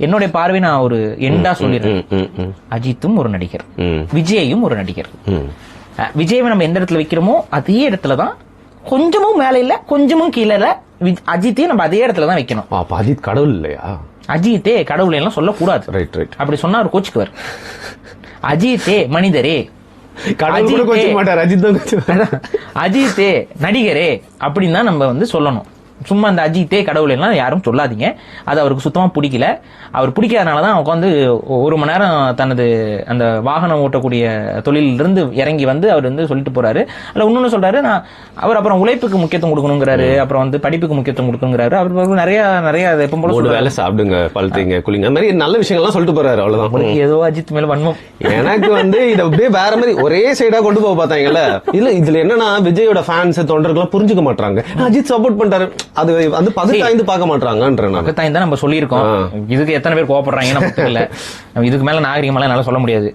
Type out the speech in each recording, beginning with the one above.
என்னுடைய பார்வை நான் ஒரு எண்டா சொல்லிடுறேன். அஜித்தும் ஒரு நடிகர், விஜயும் ஒரு நடிகர். விஜயை நம்ம எந்த இடத்துல வைக்கிறோமோ அதே இடத்துலதான், கொஞ்சமும் மேல இல்ல கொஞ்சமும் கீழே இல்ல, அஜித்தையும் நம்ம அதே இடத்துல தான் வைக்கணும். அஜித் கடவுள் இல்லையா? அஜித்தே கடவுள் எல்லாம் சொல்லக்கூடாது. Right right. அப்படி சொன்னா அவர் கோச்சுக்குவார். அஜித்தே மனிதரே, அஜித்தே நடிகரே அப்படின்னு தான் நம்ம வந்து சொல்லணும். சும்மா அந்த அஜித்தே கடவுள் எல்லாம் யாரும் சொல்லாதீங்க. அது அவருக்கு சுத்தமா பிடிக்கல. அவர் பிடிக்காதனாலதான் அவங்க வந்து 1 மணி நேரம் தனது அந்த வாகனம் ஓட்டக்கூடிய தொழிலிருந்து இறங்கி வந்து அவர் வந்து சொல்லிட்டு போறாரு. அல்ல இன்னொன்னு சொல்றாரு, நான் அவர் அப்புறம் உழைப்புக்கு முக்கியத்துவம் கொடுக்கணுங்கிறாரு, அப்புறம் வந்து படிப்புக்கு முக்கியத்துவம் கொடுக்கணுங்கிறாரு. அவர் நிறைய எப்ப போல வேலை சாப்பிடுங்க, பழுத்தீங்க, குளிங்க, அந்த மாதிரி நல்ல விஷயங்கள்லாம் சொல்லிட்டு போறாரு. அவ்வளவுதான். ஏதோ அஜித் மேல வன்மம். எனக்கு வந்து இதை அப்படியே வேற மாதிரி ஒரே சைடா கொண்டு போக பார்த்தாங்கல்ல. இல்ல இதுல என்னன்னா விஜயோட ஃபேன்ஸ் தொண்டர்கள் புரிஞ்சுக்க மாட்டாங்க. அஜித் சப்போர்ட் பண்றாரு, அது வந்து பகுத்தாய்ந்து பார்க்க மாட்டாங்கன்ற. பகுத்தாய்ந்து தான் நம்ம சொல்லியிருக்கோம். இதுக்கு எத்தனை பேர் கோவப்படுறாங்க நமக்கு தெரியல. இதுக்கு மேல நாகரிகமெல்லாம் என்னால சொல்ல முடியாது.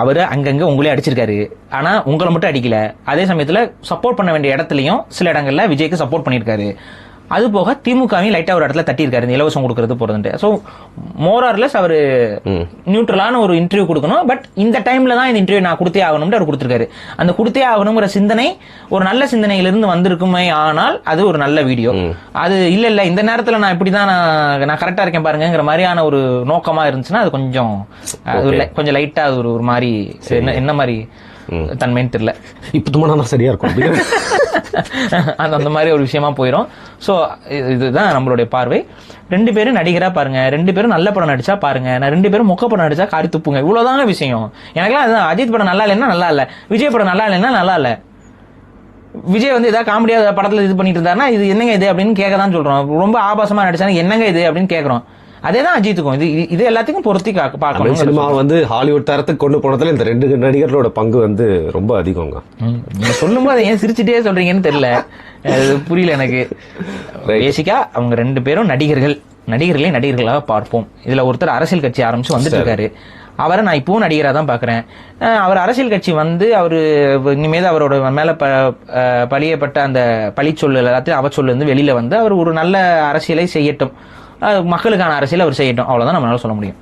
அவரு அங்கங்க உங்களே அடிச்சிருக்காரு, ஆனா உங்களை மட்டும் அடிக்கல. அதே சமயத்துல சப்போர்ட் பண்ண வேண்டிய இடத்துலயும் சில இடங்கள்ல விஜய்க்கு சப்போர்ட் பண்ணிருக்காரு. அது போக திமுகவையும் லைட்டா ஒரு இடத்துல தட்டியிருக்காரு, இந்த இலவசம் கொடுக்கறது போறதுன்ட்டு. சோ மோரார்லெஸ் அவரு நியூட்ரலான ஒரு இன்டர்வியூ கொடுக்கணும். பட் இந்த டைம்ல தான் இந்த இன்டர்வியூ நான் கொடுத்தே ஆகணும்னு அவர் கொடுத்திருக்காரு. அந்த கொடுத்தே ஆகணுங்கிற சிந்தனை ஒரு நல்ல சிந்தனையிலிருந்து வந்திருக்குமே, ஆனால் அது ஒரு நல்ல வீடியோ. அது இல்ல இந்த நேரத்துல நான் இப்படிதான் நான் கரெக்டா இருக்கேன் பாருங்கிற மாதிரியான ஒரு நோக்கமா இருந்துச்சுன்னா அது கொஞ்சம் லைட்டா அது ஒரு மாதிரி என்ன மாதிரி தன்மைன்னு தெரியல. இப்ப சரியா இருக்கும். அந்த மாதிரி ஒரு விஷயமா போயிடும். சோ இதுதான் நம்மளுடைய பார்வை. 2 பேரும் நடிகரா பாருங்க, 2 பேரும் நல்ல படம் நடிச்சா பாருங்க, நான் 2 பேரும் மொக்க படம் நடிச்சா காரி துப்புங்க. இவ்வளவுதான விஷயம். எனக்குலாம் அஜித் படம் நல்லா இல்லைன்னா நல்லா இல்ல, விஜய் படம் நல்லா இல்லைன்னா நல்லா இல்ல. விஜய் வந்து ஏதாவது காமெடியா படத்துல இது பண்ணிட்டு இருந்தாருன்னா இது என்னங்க இது அப்படின்னு கேட்கதான் சொல்றோம். ரொம்ப ஆபாசமா நடிச்சாங்க என்னங்க இது அப்படின்னு கேட்கறோம். அதேதான் அஜித்துக்கும். இது எல்லாத்துக்கும் பொருத்தி பார்க்கணும். சினிமா வந்து ஹாலிவுட் தரத்துக்கு கொண்டு போனதுல இந்த 2 நடிகர்களோட பங்கு வந்து ரொம்ப அதிகங்க. நீங்க சொல்லும் போது ஏன் சிரிச்சுட்டே சொல்றீங்கன்னு தெரியல, புரியல எனக்கு. பேசிக்கா அவங்க 2 பேரும் நடிகர்களே நடிகர்களாக பார்ப்போம். இதுல ஒருத்தர் அரசியல் கட்சி ஆரம்பிச்சு வந்துட்டு இருக்காரு. அவரை நான் இப்பவும் நடிகரா தான் பாக்குறேன். அவர் அரசியல் கட்சி வந்து அவரு இனிமேல் அவரோட மேல பழியப்பட்ட அந்த பழிச்சொல்லு எல்லாத்தையும் அவச்சொல்லு இருந்து வெளியில வந்து அவர் ஒரு நல்ல அரசியலை செய்யட்டும், மக்களுக்கான அரசியல் அவர் செய்யட்டும். அவ்வளவுதான் நம்மளால சொல்ல முடியும்.